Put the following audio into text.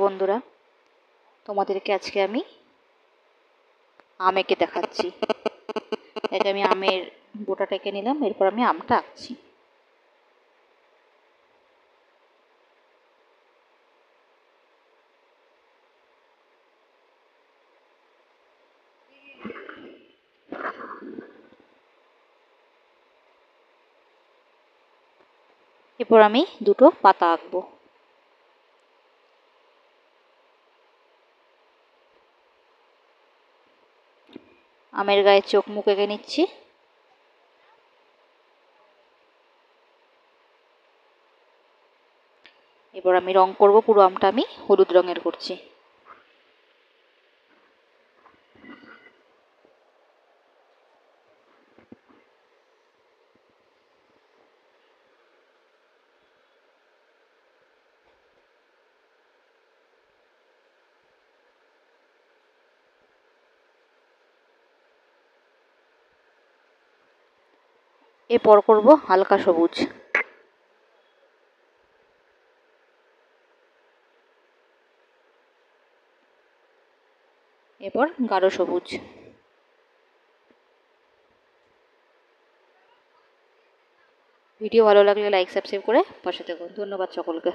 বন্ধুরা, তোমাদেরকে আজকে আমি আম এঁকে দেখাচ্ছি। একে আমি আমের বোটাটা এঁকে নিলাম, এরপর আমি আমটা আঁকছি। এরপর আমি দুটো পাতা আঁকবো। আমের গায়ে চোখ মুখ এঁকে নিচ্ছি। এবার আমি রং করব, পুরো আমটা আমি হলুদ রঙের করছি। এরপর করব হালকা সবুজ। এরপর গাঢ় সবুজ। ভিডিও ভালো লাগলে লাইক সাবস্ক্রাইব করে পাশে থাকুন। ধন্যবাদ সকলকে।